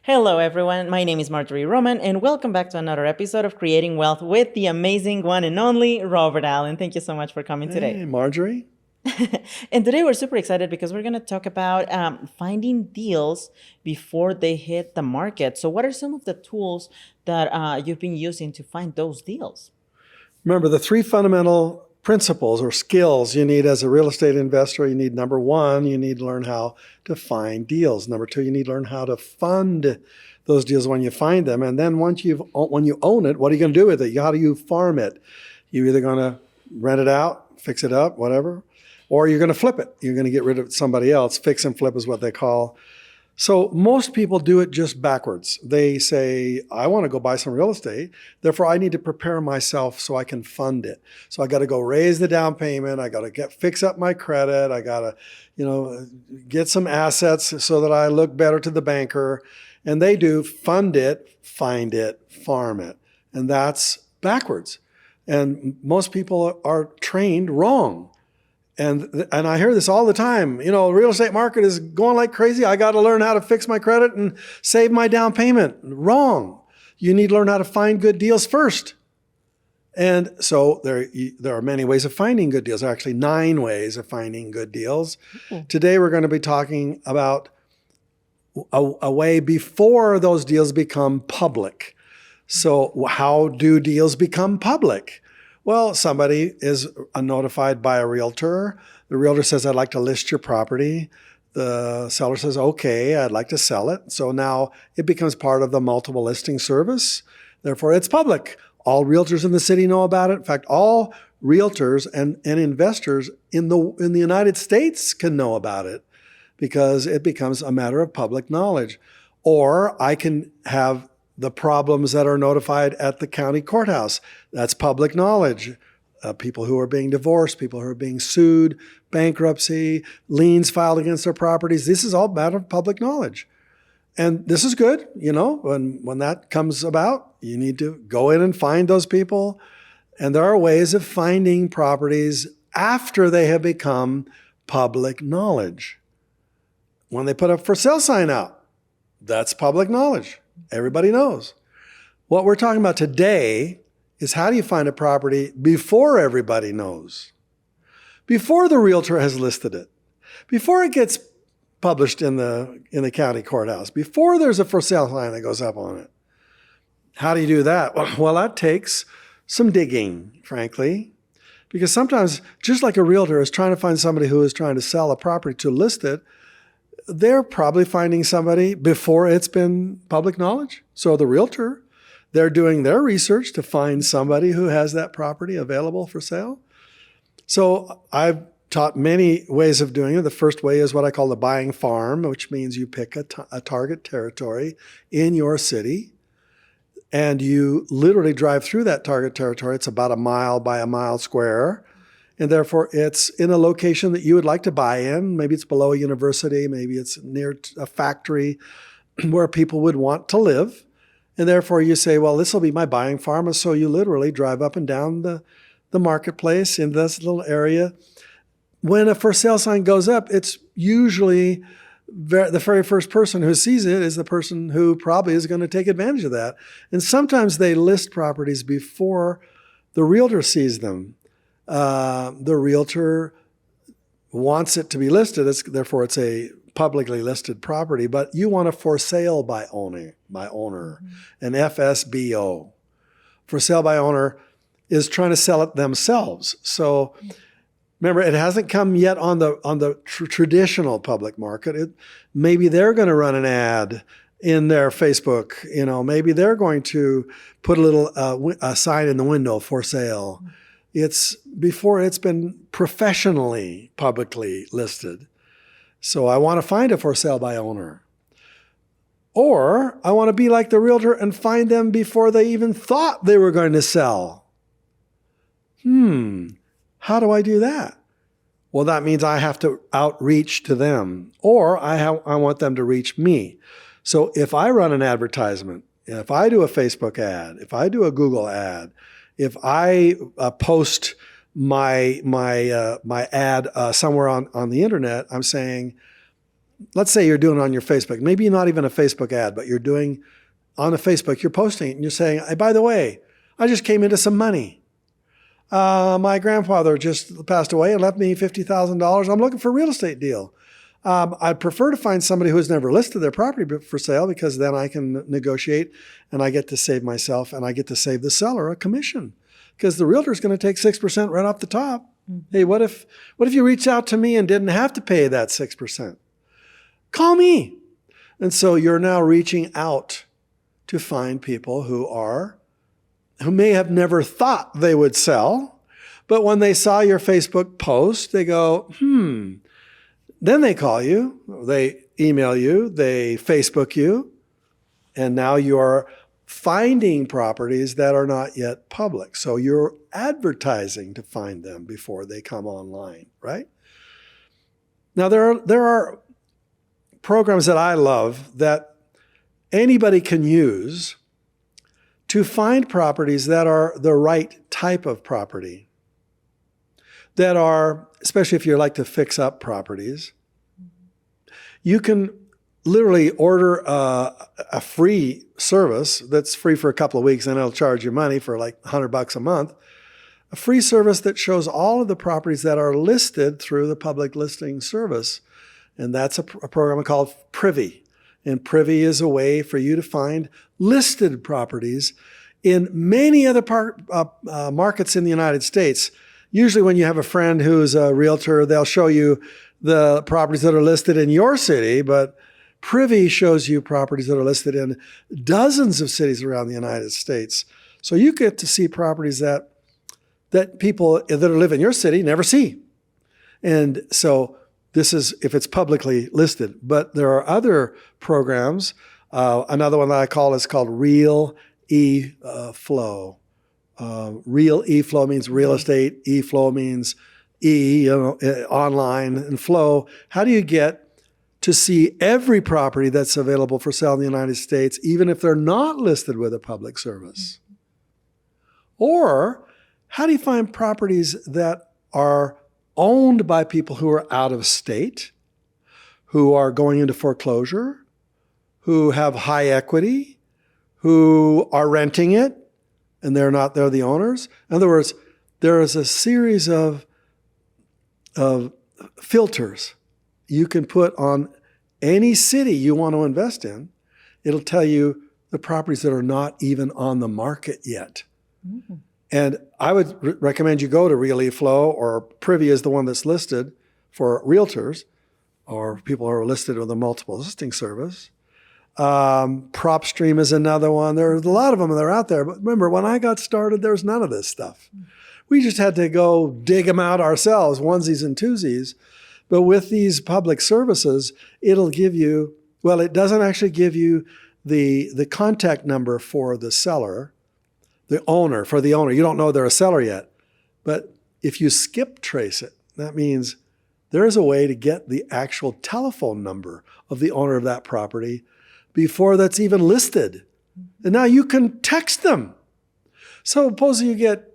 Hello, everyone. My name is Marjorie Roman, and welcome back to another episode of Creating Wealth with the amazing one and only Robert Allen. Thank you so much for coming today. Hey, Marjorie. And today we're super excited because we're going to talk about finding deals before they hit the market. So, what are some of the tools that you've been using to find those deals? Remember the three fundamental principles or skills you need as a real estate investor. You need number one, you need to learn how to find deals. Number two, you need to learn how to fund those deals when you find them. And then when you own it, what are you going to do with it? How do you farm it? You're either going to rent it out, fix it up, whatever, or you're going to flip it. You're going to get rid of it to somebody else. Fix and flip is what they call. So most people do it just backwards. They say, I want to go buy some real estate. Therefore, I need to prepare myself so I can fund it. So I got to go raise the down payment. I got to fix up my credit. I got to, get some assets so that I look better to the banker. And they do fund it, find it, farm it. And that's backwards. And most people are trained wrong. And I hear this all the time. The real estate market is going like crazy. I got to learn how to fix my credit and save my down payment. Wrong. You need to learn how to find good deals first. And so there are many ways of finding good deals. There are actually 9 ways of finding good deals. Mm-hmm. Today we're going to be talking about a way before those deals become public. So how do deals become public? Well, somebody is notified by a realtor. The realtor says, I'd like to list your property. The seller says, okay, I'd like to sell it. So now it becomes part of the multiple listing service. Therefore, it's public. All realtors in the city know about it. In fact, all realtors and investors in the United States can know about it because it becomes a matter of public knowledge. Or I can have the problems that are notified at the county courthouse. That's public knowledge. People who are being divorced, people who are being sued, bankruptcy, liens filed against their properties. This is all matter of public knowledge. And this is good. When that comes about, you need to go in and find those people. And there are ways of finding properties after they have become public knowledge. When they put a for sale sign out, that's public knowledge. Everybody knows. What we're talking about today is how do you find a property before everybody knows? Before the realtor has listed it, before it gets published in the county courthouse, before there's a for sale sign that goes up on it. How do you do that? Well, that takes some digging, frankly, because sometimes, just like a realtor is trying to find somebody who is trying to sell a property to list it, they're probably finding somebody before it's been public knowledge. So the realtor, they're doing their research to find somebody who has that property available for sale. So I've taught many ways of doing it. The first way is what I call the buying farm, which means you pick a target territory in your city and you literally drive through that target territory. It's about a mile by a mile square. And therefore, it's in a location that you would like to buy in. Maybe it's below a university. Maybe it's near a factory where people would want to live. And therefore, you say, well, this will be my buying farm. And so you literally drive up and down the marketplace in this little area. When a for sale sign goes up, it's usually the very first person who sees it is the person who probably is going to take advantage of that. And sometimes they list properties before the realtor sees them. The realtor wants it to be listed, therefore it's a publicly listed property, but you want a for sale by owner, an FSBO. For sale by owner is trying to sell it themselves. So remember, it hasn't come yet on the traditional public market. Maybe they're going to run an ad in their Facebook. Maybe they're going to put a little a sign in the window for sale. It's before it's been professionally, publicly listed. So I want to find a for sale by owner. Or I want to be like the realtor and find them before they even thought they were going to sell. How do I do that? Well, that means I have to outreach to them, or I want them to reach me. So if I run an advertisement, if I do a Facebook ad, if I do a Google ad, if I post my ad somewhere on the internet, I'm saying, let's say you're doing it on your Facebook, maybe not even a Facebook ad, but you're doing on a Facebook, you're posting it and you're saying, hey, by the way, I just came into some money. My grandfather just passed away and left me $50,000. I'm looking for a real estate deal. I'd prefer to find somebody who's never listed their property for sale, because then I can negotiate and I get to save myself and I get to save the seller a commission, because the realtor is going to take 6% right off the top. Mm-hmm. Hey, what if you reached out to me and didn't have to pay that 6%? Call me. And so you're now reaching out to find people who may have never thought they would sell, but when they saw your Facebook post, they go, Then they call you, they email you, they Facebook you, and now you're finding properties that are not yet public. So you're advertising to find them before they come online, right? Now there are programs that I love that anybody can use to find properties that are the right type of property, that are, especially if you like to fix up properties. You can literally order a free service that's free for a couple of weeks, and it'll charge you money for like $100 a month. A free service that shows all of the properties that are listed through the public listing service. And that's a program called Privy. And Privy is a way for you to find listed properties in many other markets in the United States. Usually when you have a friend who's a realtor, they'll show you the properties that are listed in your city, but Privy shows you properties that are listed in dozens of cities around the United States. So you get to see properties that people that live in your city never see. And so this is if it's publicly listed. But there are other programs. Another one that I call is called Real E-Flow. Real E-Flow means real estate. E-Flow means online, and flow. How do you get to see every property that's available for sale in the United States, even if they're not listed with a public service? Or how do you find properties that are owned by people who are out of state, who are going into foreclosure, who have high equity, who are renting it, and they're the owners? In other words, there is a series of filters you can put on any city you want to invest in. It'll tell you the properties that are not even on the market yet. Mm-hmm. And I would recommend you go to Real E-Flow, or Privy is the one that's listed for realtors or people who are listed with a multiple listing service. PropStream is another one. There's a lot of them that are out there. But remember, when I got started, there was none of this stuff. We just had to go dig them out ourselves, onesies and twosies. But with these public services, it'll give you, well, it doesn't actually give you the contact number for the seller, the owner. You don't know they're a seller yet. But if you skip trace it, that means there is a way to get the actual telephone number of the owner of that property before that's even listed. And now you can text them. So suppose you get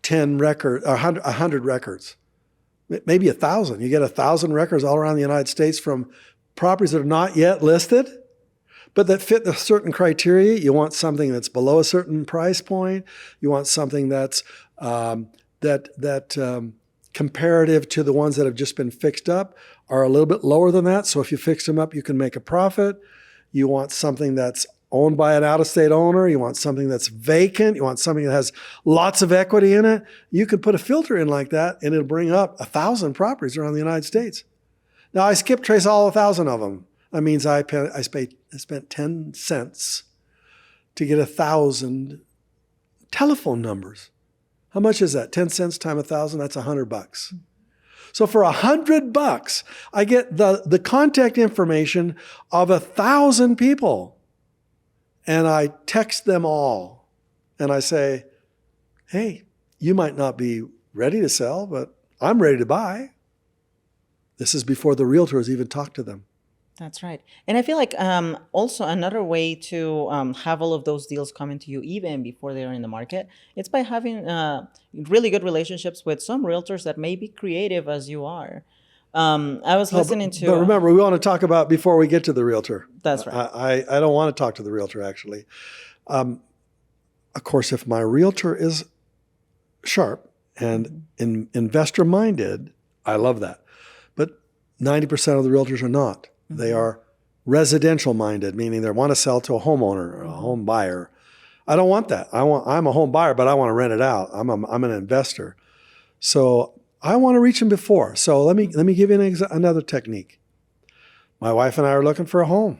10 records, or 100 records, maybe 1,000. You get 1,000 records all around the United States from properties that are not yet listed, but that fit a certain criteria. You want something that's below a certain price point. You want something that's comparative to the ones that have just been fixed up are a little bit lower than that. So if you fix them up, you can make a profit. You want something that's owned by an out-of-state owner. You want something that's vacant. You want something that has lots of equity in it. You could put a filter in like that, and it'll bring up 1,000 properties around the United States. Now, I skip trace all 1,000 of them. That means I spent 10 cents to get 1,000 telephone numbers. How much is that? 10 cents times 1,000, that's $100. So for $100, I get the contact information of 1,000 people. And I text them all. And I say, hey, you might not be ready to sell, but I'm ready to buy. This is before the realtor has even talked to them. That's right. And I feel like also another way to have all of those deals coming to you even before they're in the market, it's by having really good relationships with some realtors that may be creative as you are. I was listening to. But remember, we want to talk about before we get to the realtor. That's right. I don't want to talk to the realtor, actually. Of course, if my realtor is sharp and investor-minded, I love that. But 90% of the realtors are not. They are residential-minded, meaning they want to sell to a homeowner or a home buyer. I don't want that. I'm a home buyer, but I want to rent it out. I'm an investor. So I want to reach them before. So let me give you another technique. My wife and I are looking for a home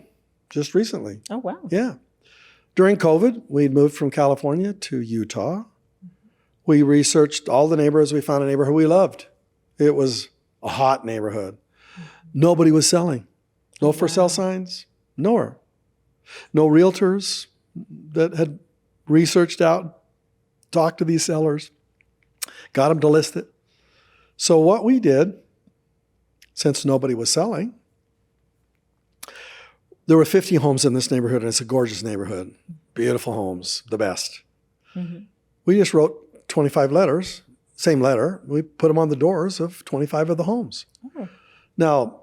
just recently. Oh, wow. Yeah. During COVID, we'd moved from California to Utah. We researched all the neighborhoods. We found a neighborhood we loved. It was a hot neighborhood. Nobody was selling. No for sale signs, nowhere. No realtors that had researched out, talked to these sellers, got them to list it. So what we did, since nobody was selling, there were 50 homes in this neighborhood, and it's a gorgeous neighborhood. Beautiful homes, the best. We just wrote 25 letters, same letter. We put them on the doors of 25 of the homes. Now,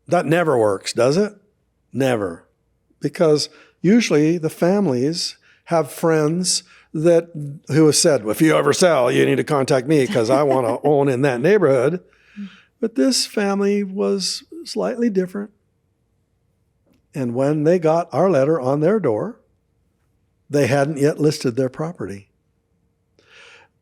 that never works, does it? Never. Because usually the families have friends who have said, well, if you ever sell, you need to contact me because I want to own in that neighborhood. But this family was slightly different. And when they got our letter on their door, they hadn't yet listed their property.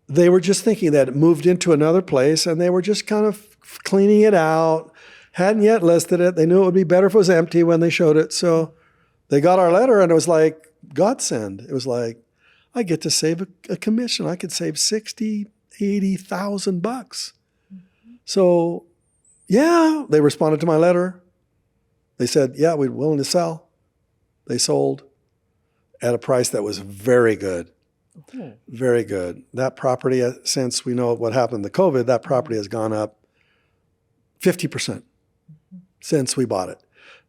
They were just thinking that it moved into another place, and they were just kind of cleaning it out, hadn't yet listed it. They knew it would be better if it was empty when they showed it. So they got our letter, and it was like godsend. It was like, I get to save a commission. I could save $60,000, $80,000. So yeah, they responded to my letter. They said, yeah, we're willing to sell. They sold at a price that was very good. Very good. That property, since we know what happened to COVID, that property has gone up 50% since we bought it.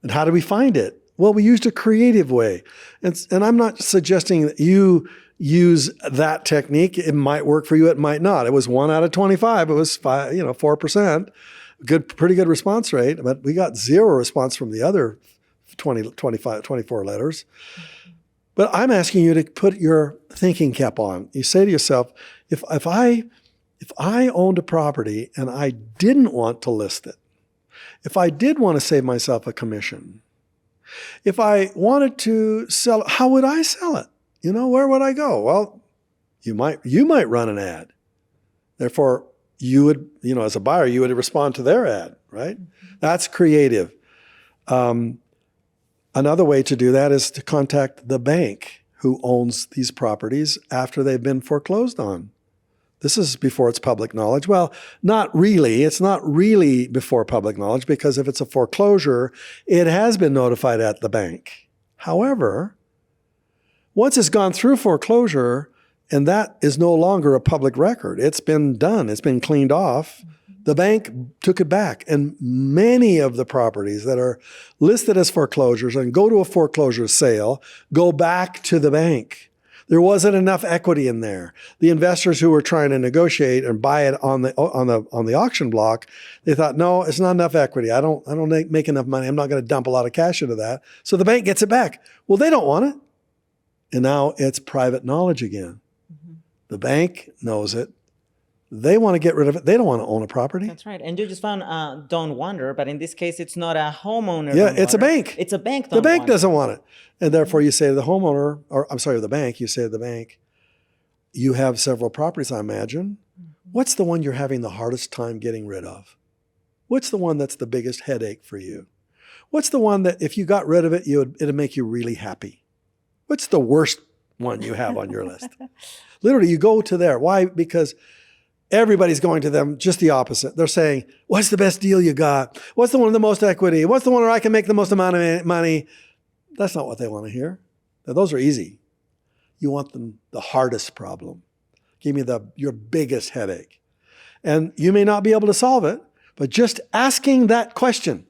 And how did we find it? Well, we used a creative way. And I'm not suggesting that you use that technique. It might work for you. It might not. It was 1 out of 25. It was 4%. Pretty good response rate, but we got zero response from the other 20, 25, 24 letters. But I'm asking you to put your thinking cap on. You say to yourself, if I owned a property and I didn't want to list it, if I did want to save myself a commission, if I wanted to sell it, how would I sell it? Where would I go? Well, you might run an ad. Therefore, you would, as a buyer, you would respond to their ad, right? That's creative. Another way to do that is to contact the bank who owns these properties after they've been foreclosed on. This is before it's public knowledge. Well, not really. It's not really before public knowledge because if it's a foreclosure, it has been notified at the bank. However, once it's gone through foreclosure, and that is no longer a public record. It's been done. It's been cleaned off. The bank took it back. And many of the properties that are listed as foreclosures and go to a foreclosure sale go back to the bank. There wasn't enough equity in there. The investors who were trying to negotiate and buy it on the auction block, they thought, no, it's not enough equity. I don't make enough money. I'm not going to dump a lot of cash into that. So the bank gets it back. Well, they don't want it. And now it's private knowledge again. The bank knows it. They want to get rid of it. They don't want to own a property. That's right. And you just found don't wonder, but in this case, it's not a homeowner. Yeah, it's a bank. It's a bank. The bank doesn't want it. And therefore you say to the homeowner, the bank, you say to the bank, you have several properties, I imagine. What's the one you're having the hardest time getting rid of? What's the one that's the biggest headache for you? What's the one that if you got rid of it, it'd make you really happy? What's the worst one you have on your list? Literally, you go to there. Why? Because everybody's going to them just the opposite. They're saying, what's the best deal you got? What's the one with the most equity? What's the one where I can make the most amount of money? That's not what they want to hear. Now, those are easy. You want them the hardest problem. Give me your biggest headache. And you may not be able to solve it, but just asking that question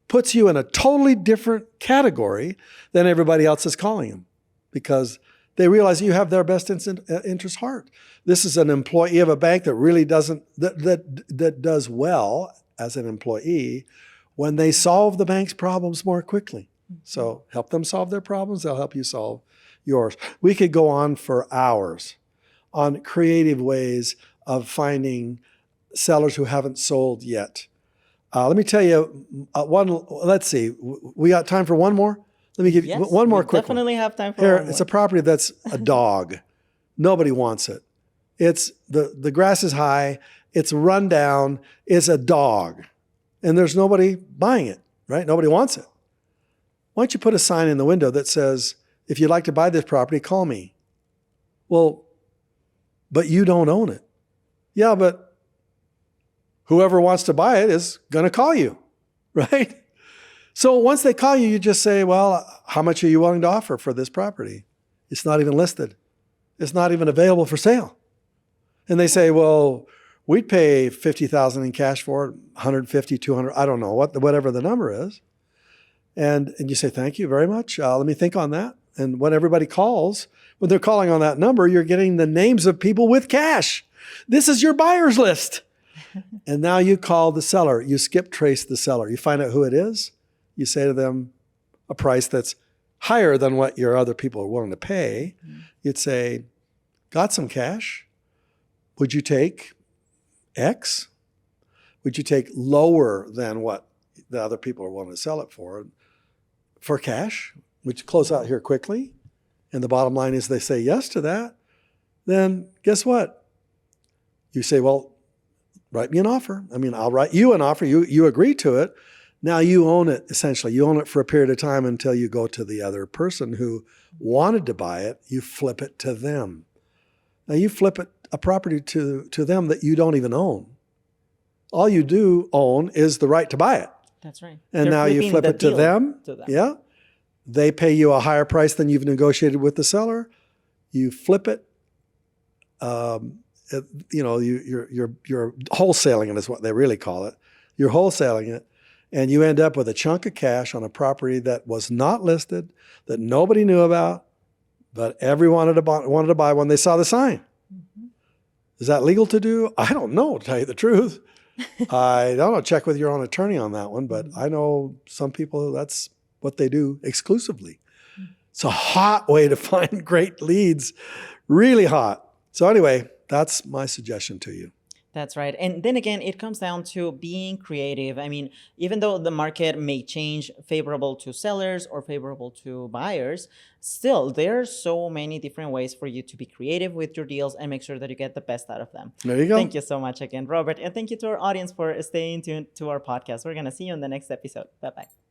puts you in a totally different category than everybody else is calling them because they realize you have their best interest heart. This is an employee of a bank that really does well as an employee when they solve the bank's problems more quickly. So help them solve their problems. They'll help you solve yours. We could go on for hours on creative ways of finding sellers who haven't sold yet. Let me tell you one. Let's see. We got time for one more? Let me give you one more quick one. Definitely have time for Here, one more. it's a property that's a dog. Nobody wants it. It's the grass is high. It's run down. It's a dog. And there's nobody buying it, right? Nobody wants it. Why don't you put a sign in the window that says, if you'd like to buy this property, call me. Well, but you don't own it. Yeah, but whoever wants to buy it is going to call you, right? So once they call you, you just say, well, how much are you willing to offer for this property? It's not even listed. It's not even available for sale. And they say, well, we'd pay $50,000 in cash for it, 150, 200, I don't know, whatever the number is. And you say, thank you very much. Let me think on that. And when everybody calls, when they're calling on that number, you're getting the names of people with cash. This is your buyer's list. And now you call the seller. You skip trace the seller. You find out who it is. You say to them a price that's higher than what your other people are willing to pay. You'd say, got some cash. Would you take X? Would you take lower than what the other people are willing to sell it for cash? Would you close out here quickly? And the bottom line is they say yes to that. Then guess what? You say, well, write me an offer. I mean, I'll write you an offer. You agree to it. Now you own it, essentially. You own it for a period of time until you go to the other person who wanted to buy it. You flip it to them. Now you flip a property to them that you don't even own. All you do own is the right to buy it. That's right. And You're now you flip it to them. Yeah. They pay you a higher price than you've negotiated with the seller. You flip it. You're wholesaling it is what they really call it. You're wholesaling it. And you end up with a chunk of cash on a property that was not listed, that nobody knew about, but everyone wanted to buy when they saw the sign. Is that legal to do? I don't know, to tell you the truth. I don't know. Check with your own attorney on that one, but I know some people, that's what they do exclusively. It's a hot way to find great leads, really hot. So anyway, that's my suggestion to you. That's right. And then again, it comes down to being creative. I mean, even though the market may change favorable to sellers or favorable to buyers, still there are so many different ways for you to be creative with your deals and make sure that you get the best out of them. There you go. Thank you so much again, Robert. And thank you to our audience for staying tuned to our podcast. We're going to see you in the next episode. Bye-bye.